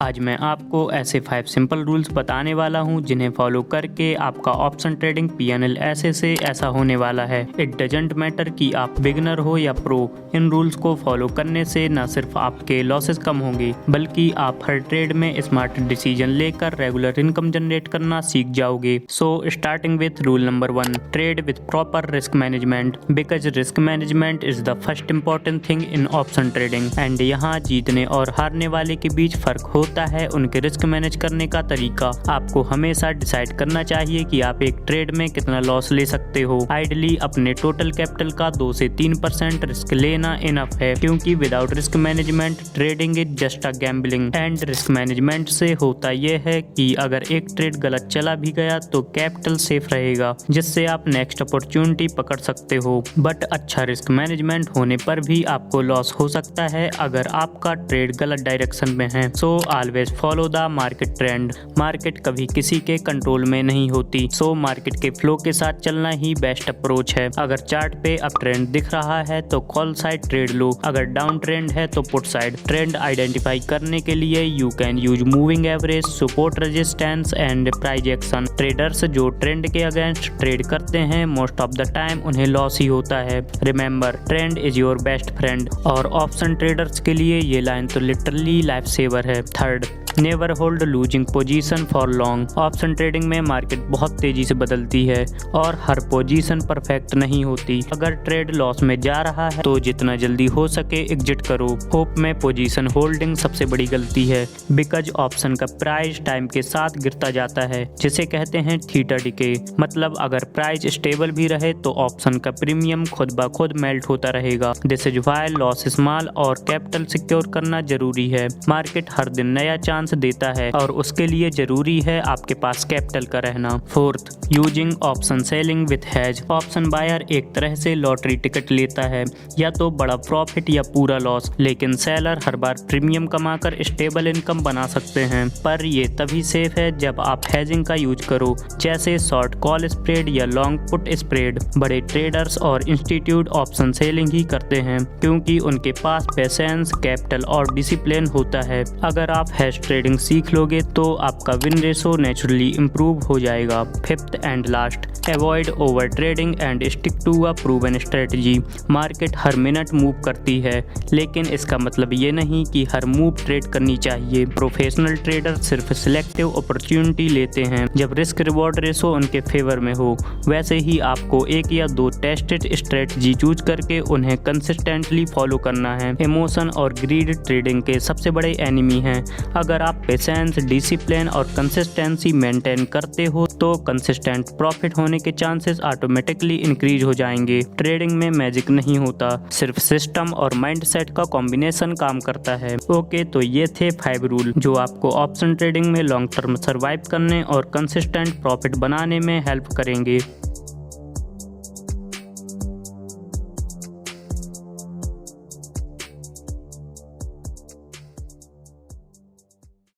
आज मैं आपको ऐसे 5 सिंपल रूल्स बताने वाला हूं जिन्हें फॉलो करके आपका ऑप्शन ट्रेडिंग पीएनएल ऐसे से ऐसा होने वाला है। इट डजंट मैटर कि आप बिगिनर हो या प्रो, इन रूल्स को फॉलो करने से न सिर्फ आपके लॉसेस कम होंगे बल्कि आप हर ट्रेड में स्मार्ट डिसीजन लेकर रेगुलर इनकम जनरेट करना सीख जाओगे। So starting with rule number 1, trade with proper risk management, because risk management is the first important thing in option trading and यहाँ जीतने और हारने वाले के बीच फर्क होता है उनके रिस्क मैनेज करने का तरीका। आपको हमेशा डिसाइड करना चाहिए कि आप एक ट्रेड में कितना लॉस ले सकते हो। आइडली अपने टोटल कैपिटल का 2 से 3% रिस्क लेना इनफ है, क्योंकि without risk management trading is just a gambling. And risk management से होता यह है कि अगर एक ट्रेड गलत चला भी गया तो कैपिटल सेफ रहेगा, जिससे आप नेक्स्ट अपॉर्चुनिटी पकड़ सकते हो। बट अच्छा रिस्क मैनेजमेंट होने पर भी आपको लॉस हो सकता है अगर आपका ट्रेड गलत डायरेक्शन में है। So always follow the market trend. Market कभी किसी के कंट्रोल में नहीं होती, सो मार्केट के फ्लो के साथ चलना ही बेस्ट अप्रोच है। अगर चार्ट पे अप ट्रेंड दिख रहा है तो कॉल साइड ट्रेड लो, अगर डाउन ट्रेंड है तो पुट साइड। ट्रेंड आइडेंटिफाई करने के लिए you can use moving average, support resistance and price action. Traders जो ट्रेंड के अगेंस्ट ट्रेड करते हैं मोस्ट ऑफ द टाइम उन्हें लॉस ही होता है। Remember, trend is your best friend. और ऑप्शन ट्रेडर्स के लिए ये लाइन तो लिटरली लाइफ सेवर है। Third, never hold losing position for long. Option trading में मार्केट बहुत तेजी से बदलती है और हर पोजीशन परफेक्ट नहीं होती। अगर ट्रेड लॉस में जा रहा है तो जितना जल्दी हो सके एग्जिट करो। होप में पोजीशन होल्डिंग सबसे बड़ी गलती है, बिकॉज ऑप्शन का प्राइस टाइम के साथ गिरता जाता है, जिसे कहते हैं थीटा डिके। मतलब अगर प्राइस स्टेबल भी रहे तो ऑप्शन का प्रीमियम खुद ब खुद मेल्ट होता रहेगा। This is why loss small और कैपिटल सिक्योर करना जरूरी है। मार्केट हर दिन नया चांस देता है और उसके लिए जरूरी है आपके पास कैपिटल का रहना। Fourth, using option selling with hedge. Option buyer एक तरह से लॉटरी टिकट लेता है, या तो बड़ा प्रॉफिट या पूरा लॉस, लेकिन सेलर हर बार प्रीमियम कमाकर स्टेबल इनकम बना सकते हैं। पर ये तभी सेफ है जब आप हेजिंग का यूज करो, जैसे शॉर्ट कॉल स्प्रेड या लॉन्ग पुट स्प्रेड। बड़े ट्रेडर्स और इंस्टीट्यूट ऑप्शन सेलिंग ही करते हैं क्योंकि उनके पास पेशेंस, कैपिटल और डिसिप्लिन होता है। अगर आप हेज ट्रेडिंग सीख लोगे तो आपका विन रेशो नेचुरली इम्प्रूव हो जाएगा। Fifth and last, avoid over trading and stick to a proven strategy. Market हर मिनट मूव करती है, लेकिन इसका मतलब ये नहीं कि हर मूव ट्रेड करनी चाहिए। प्रोफेशनल ट्रेडर सिर्फ सिलेक्टिव अपॉर्चुनिटी लेते हैं जब रिस्क रिवॉर्ड रेशो उनके फेवर में हो। वैसे ही आपको 1 या 2 टेस्टेड स्ट्रेटजी चूज करके उन्हें कंसिस्टेंटली फॉलो करना है। इमोशन और ग्रीड ट्रेडिंग के सबसे बड़े एनिमी हैं। अगर आप पेशेंस, डिसिप्लिन और कंसिस्टेंसी मेंटेन करते हो तो कंसिस्टेंट प्रॉफिट होने के चांसेस ऑटोमेटिकली इंक्रीज हो जाएंगे। ट्रेडिंग में मैजिक नहीं होता, सिर्फ सिस्टम और माइंडसेट का कॉम्बिनेशन काम करता है। ओके, तो ये थे 5 रूल जो आपको ऑप्शन ट्रेडिंग में लॉन्ग टर्म सर्वाइव करने और कंसिस्टेंट प्रॉफिट बनाने में हेल्प करेंगे।